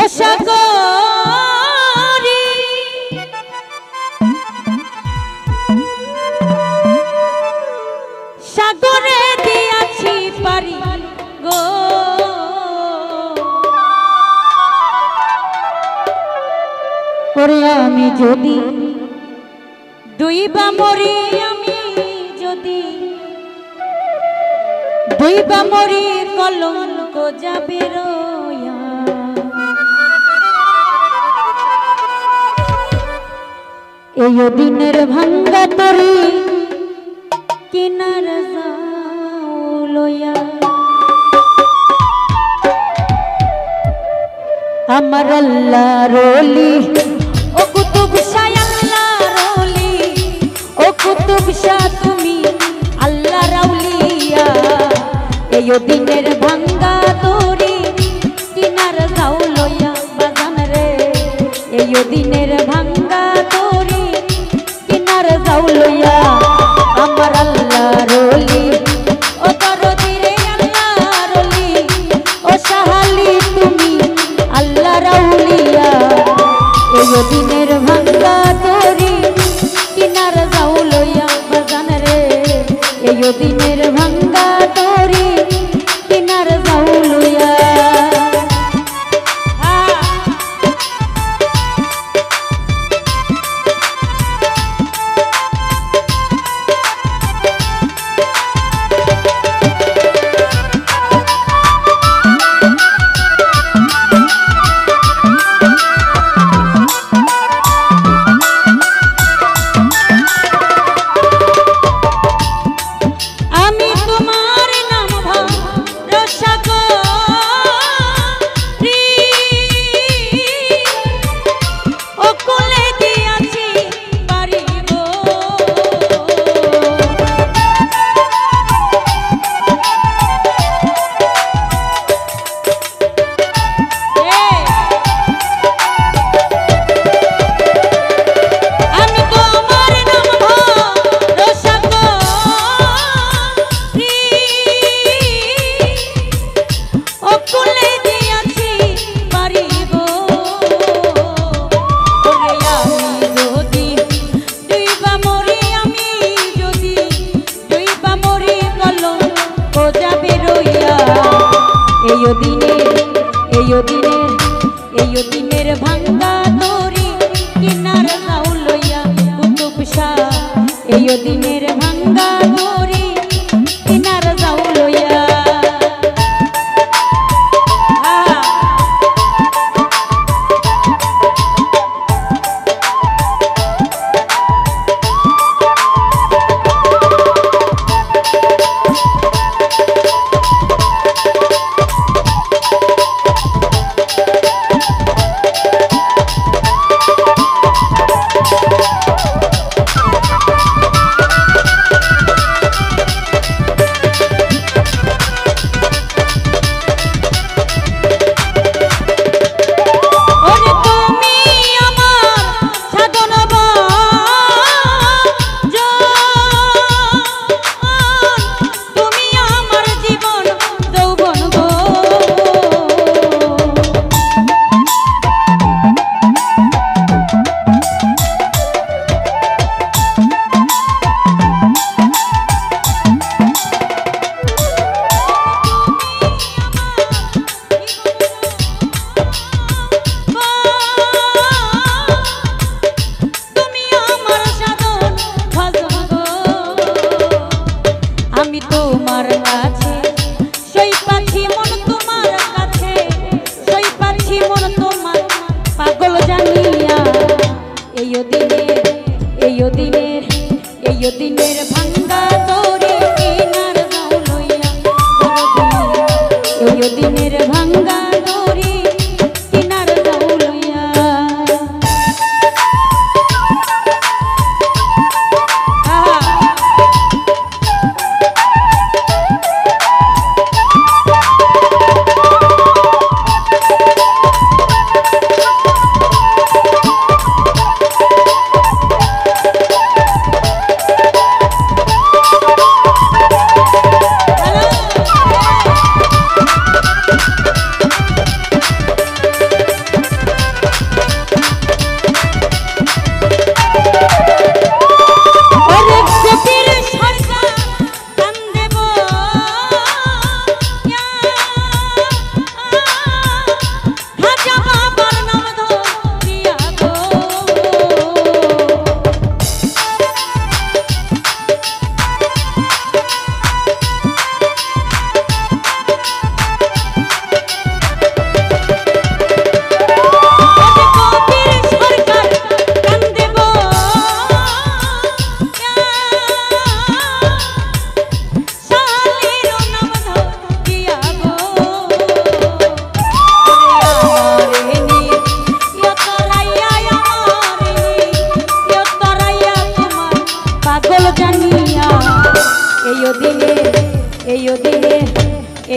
রসাগরি সাগরে দিয়াছি পারি গো ওরে আমি যদি ডুইবা মরি আমি যদি ডুইবা মরি কলঙ্ক যাবে রয়া এই দিনের ভাঙ্গা তরি কিনার যাও লইয়া আমার আল্লাহ রলি ও কুতুব শাহ আল্লাহ রলি ও কুতুব শাহ তুমি আল্লাহ রাউলিয়া এই দিনের ভাঙ্গা তরি কিনার যাও লইয়া বাজান রে এই দিনের ভাঙ্গা তরি কিনার যাও লইয়া আমার আল্লাহ রলি ও দরদি রে আল্লাহ রলি ও সাহালি তুমি আল্লাহ রাউলিয়া এই দিনের ভাঙ্গা তরি কিনার যাও লইয়া বাজান রে এই দিনের ভাঙ্গা তরি কিনার যাও লইয়া এই দিনের ভাঙ্গা তরি কিনার যাও লইয়া কুতুব শাহ এই দিনের ভাঙ্গা তরি কিনার যাও লইয়া এই দিনের ভাঙ্গা তরি কিনার যাও লইয়া এই দিনের ভাঙ্গা তরি কিনার যাও লইয়া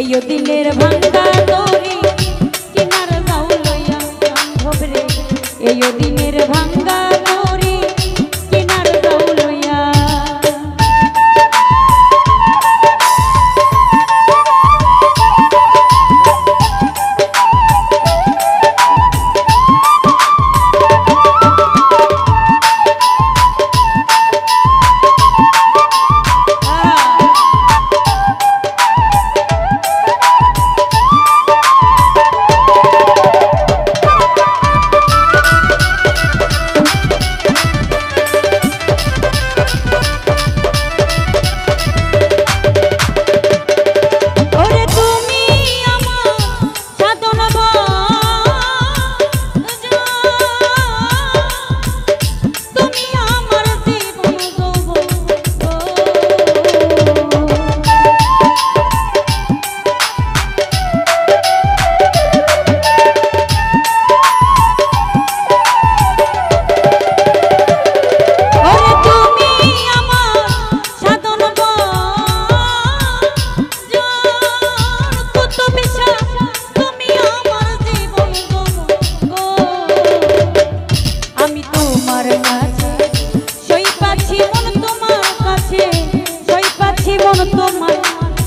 এই দিনের ভাঙ্গা দড়ি কিনার যাও লইয়া বান্ধব রে এই দিনের ভাঙ্গা দড়ি কিনার যাও লইয়া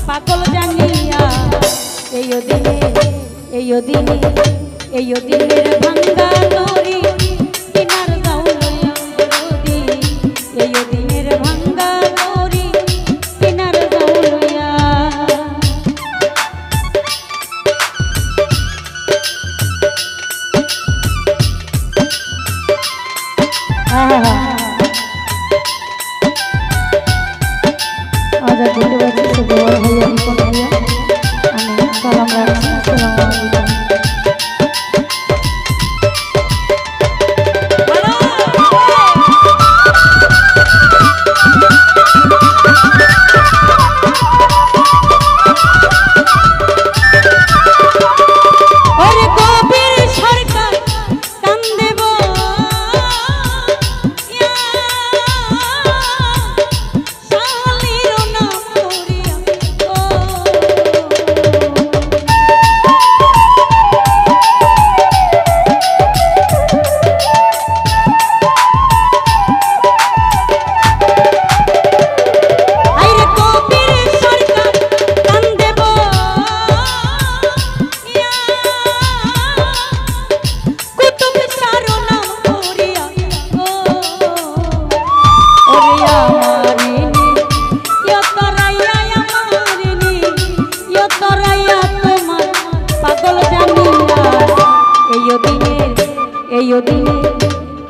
পাগল জানিয়া এই দিনের ভাঙ্গা দড়ি কিনার যাও লইয়া দরদি এই দিনের ভাঙ্গা দড়ি কিনার যাও লইয়া আজাদ বলতে পারছি সে বড় ভাইয়া নিকট ভাইয়া আমি সালাম রাখছি আসসালামু আলাইকুম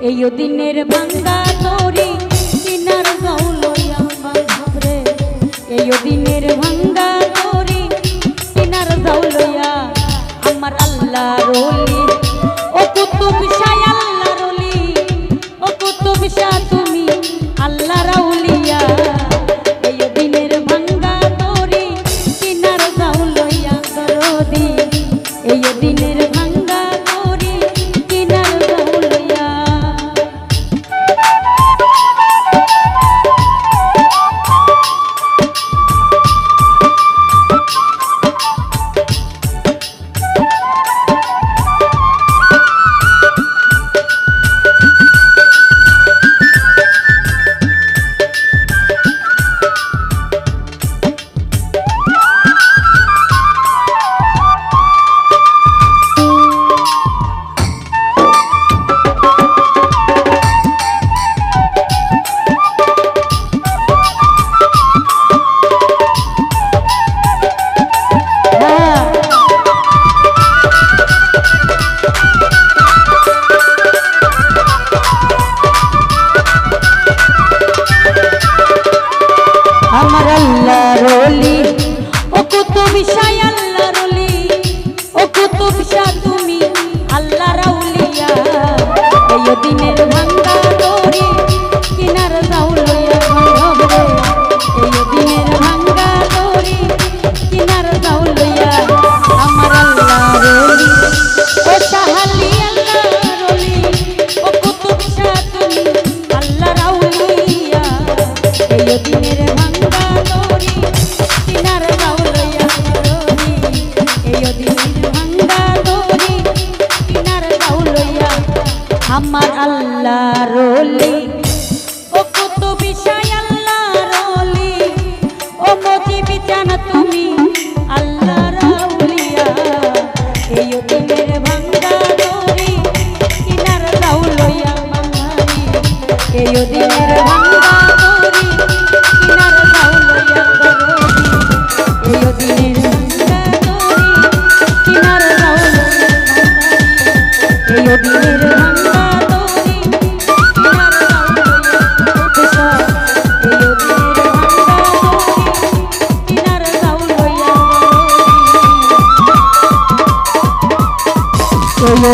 এই দিনের ভাঙ্গা দড়ি কিনার যাও লইয়া বান্ধব রে এই দিনের ভাঙ্গা দড়ি কিনার যাও লইয়া আমার আল্লাহ রলি ও কুতুব শাহ আল্লাহ রলি ও কুতুব শাহ তুমি আল্লাহ রাউলিয়া এই দিনের ভাঙ্গা দড়ি কিনার যাও লইয়া দরদি এই দিনের ভাঙ্গা দড়ি কিনার যাও লইয়া আল্লাহ রলি ও কুতুবি শাহ আল্লাহ রলি ও মুজিবি জান তুমি আল্লাহ রাউলিয়া এই দিনের ভাঙ্গা দড়ি কিনার যাও লইয়া বাঙালি এই দিনের ভাঙ্গা দড়ি কিনার যাও লইয়া দরদি এই দিনের ভাঙ্গা দড়ি কিনার যাও লইয়া বাঙালি এই দিনের ভাঙ্গা দড়ি কিনার যাও লইয়া উঠেছ এই দিনের ভাঙ্গা দড়ি কিনার যাও লইয়া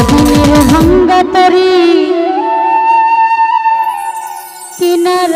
দিনের ভাঙ্গা তরি কিনার